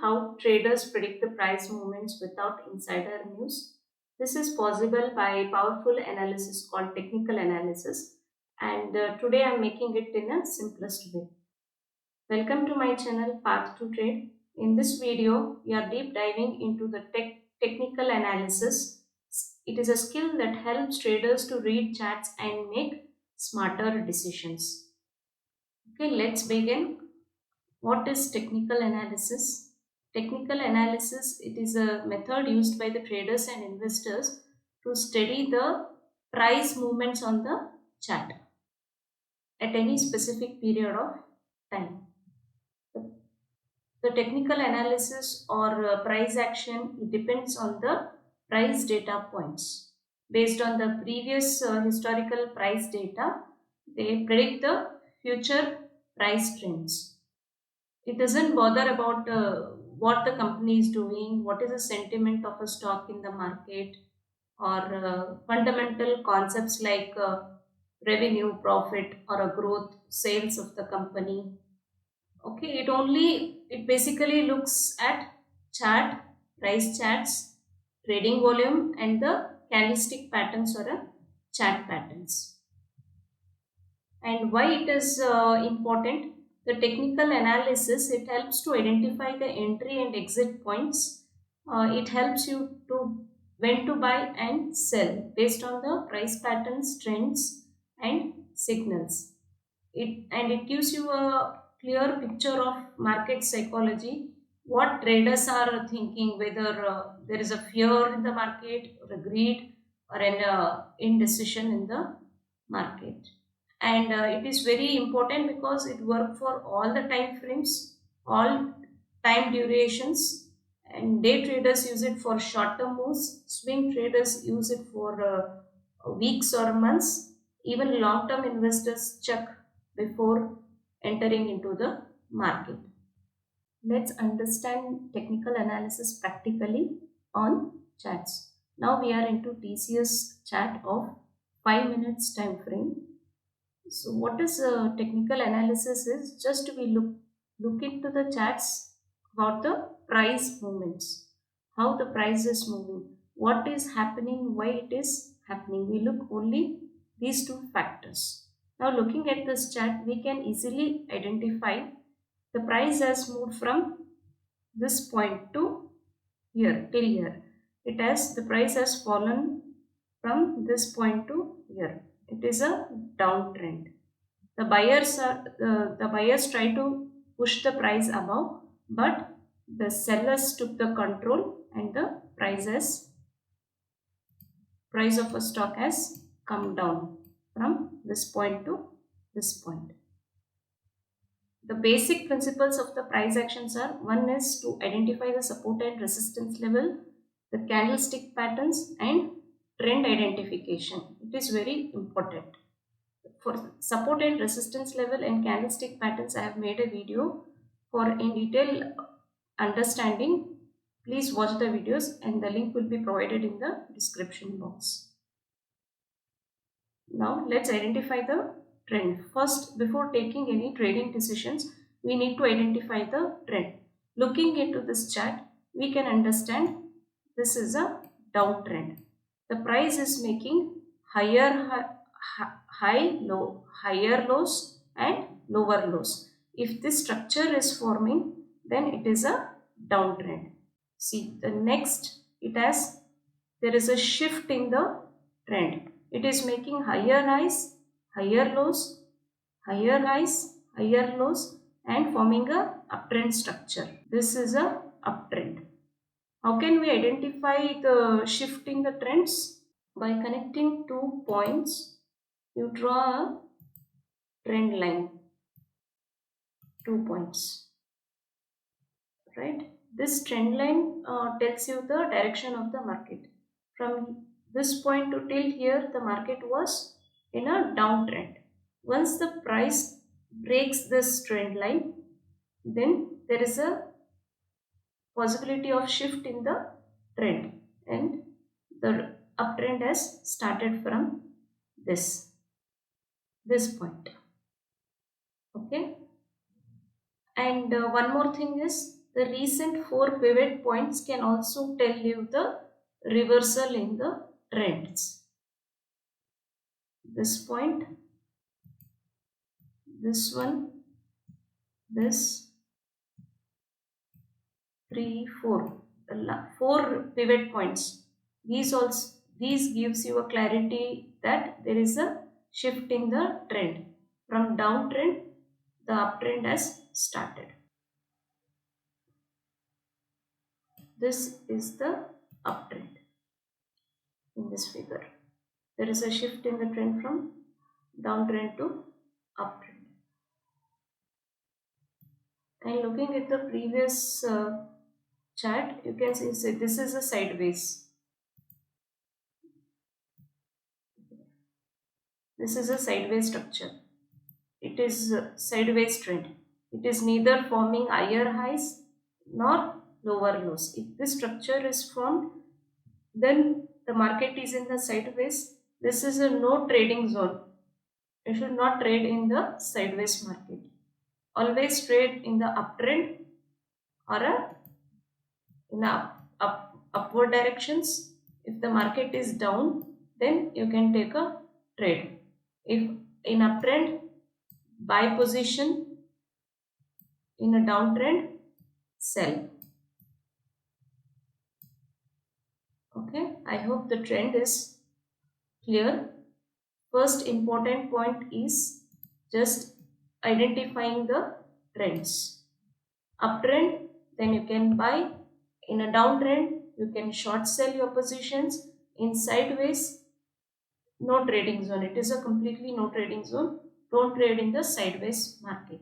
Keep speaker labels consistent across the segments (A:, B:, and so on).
A: how traders predict the price movements without insider news. This is possible by powerful analysis called technical analysis, and today I am making it in a simplest way. Welcome to my channel Path to Trade. In this video, we are deep diving into the technical analysis. It is a skill that helps traders to read charts and make smarter decisions. Okay, let's begin. What is technical analysis? Technical analysis, it is a method used by the traders and investors to study the price movements on the chart at any specific period of time. The technical analysis or price action, it depends on the price data points. Based on the previous historical price data, they predict the future price trends. It doesn't bother about what the company is doing, what is the sentiment of a stock in the market, or fundamental concepts like revenue, profit, or a growth, sales of the company. Okay, it basically looks at chart, price charts, trading volume, and the candlestick patterns or chart patterns. And why it is important? The technical analysis, it helps to identify the entry and exit points. It helps you to when to buy and sell based on the price patterns, trends, and signals. It gives you a clear picture of market psychology, what traders are thinking, whether there is a fear in the market or a greed or an indecision in the market. And it is very important because it works for all the time frames, all time durations, and day traders use it for short term moves, swing traders use it for weeks or months, even long term investors check before entering into the market. Let's understand technical analysis practically on charts. Now we are into TCS chart of 5 minutes time frame. So what is technical analysis is just we look into the charts about the price movements, how the price is moving, what is happening, why it is happening. We look only these two factors. Now looking at this chart, we can easily identify the price has moved from this point to here till here. The price has fallen from this point to here. It is a downtrend. The buyers try to push the price above, but the sellers took the control and the price of a stock has come down from this point to this point. The basic principles of the price actions are: one is to identify the support and resistance level, the candlestick patterns, and trend identification. It is very important. For support and resistance level and candlestick patterns, I have made a video for in detail understanding. Please watch the videos and the link will be provided in the description box. Now let's identify the trend. First, before taking any trading decisions, we need to identify the trend. Looking into this chart, we can understand this is a downtrend. The price is making high, low, higher lows and lower lows. If this structure is forming, then it is a downtrend. See, the next there is a shift in the trend. It is making higher highs, higher lows, higher highs, higher lows, and forming a uptrend structure. This is a uptrend. How can we identify the shift in the trends? By connecting 2 points, you draw a trend line. 2 points, right? This trend line tells you the direction of the market. From this point to till here, the market was in a downtrend. Once the price breaks this trend line, then there is a possibility of shift in the trend, and the uptrend has started from this point. Okay, and one more thing is The recent 4 pivot points can also tell you the reversal in the trends. This point, this one, this, 3, 4. Four pivot points. These gives you a clarity that there is a shift in the trend. From downtrend, the uptrend has started. This is the uptrend in this figure. There is a shift in the trend from downtrend to uptrend. And looking at the previous chart, you can see this is a sideways. This is a sideways structure. It is a sideways trend. It is neither forming higher highs nor lower lows. If this structure is formed, then the market is in the sideways. This is a no trading zone. You should not trade in the sideways market. Always trade in the uptrend or in upward directions. If the market is down, then you can take a trade. If in uptrend, buy position. In a downtrend, sell. Okay, I hope the trend is clear. First important point is just identifying the trends. Uptrend, then you can buy. In a downtrend, you can short sell your positions. In sideways, no trading zone. It is a completely no trading zone. Don't trade in the sideways market.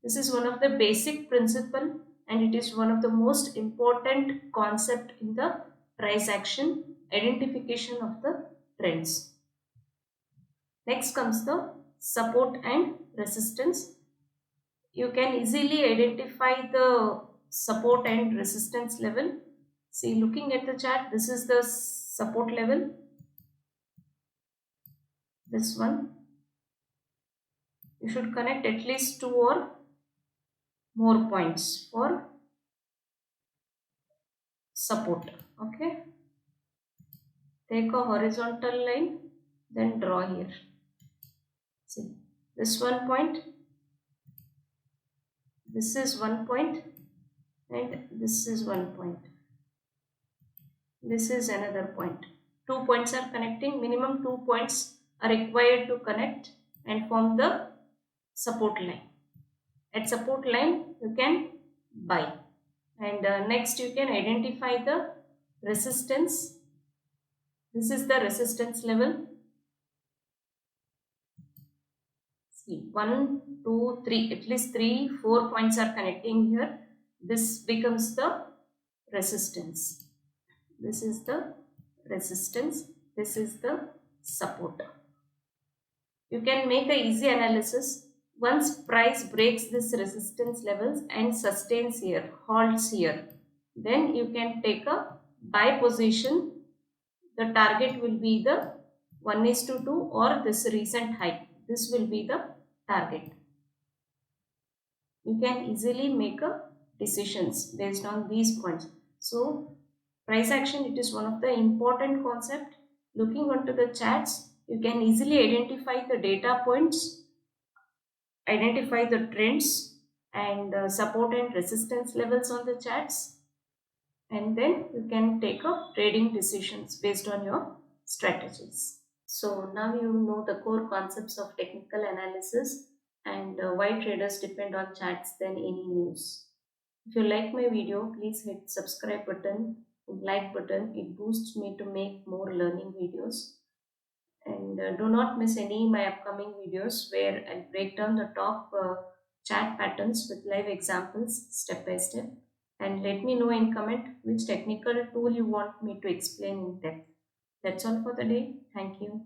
A: This is one of the basic principle and it is one of the most important concept in the price action identification of the trends. Next comes the support and resistance. You can easily identify the support and resistance level. See, looking at the chart, this is the support level. This one. You should connect at least 2 or more points for support. Okay. Take a horizontal line, then draw here. See, this one point, this is one point, and this is one point. This is another point. 2 points are connecting. Minimum 2 points are required to connect and form the support line. At support line, you can buy. And next, you can identify the resistance. This is the resistance level. See, 1, 2, 3, at least 3, 4 points are connecting here. This becomes the resistance. This is the resistance. This is the support. You can make an easy analysis. Once price breaks this resistance levels and sustains here, halts here, then you can take a buy position. The target will be the 1:2 or this recent high. This will be the target. You can easily make a decisions based on these points. So price action, it is one of the important concept. Looking onto the charts, you can easily identify the data points, identify the trends and support and resistance levels on the charts, and then you can take up trading decisions based on your strategies. So now you know the core concepts of technical analysis and why traders depend on charts than any news. If you like my video, please hit subscribe button and like button. It boosts me to make more learning videos. And do not miss any my upcoming videos where I'll break down the top chart patterns with live examples step by step. And let me know in comment which technical tool you want me to explain in depth. That's all for the day. Thank you.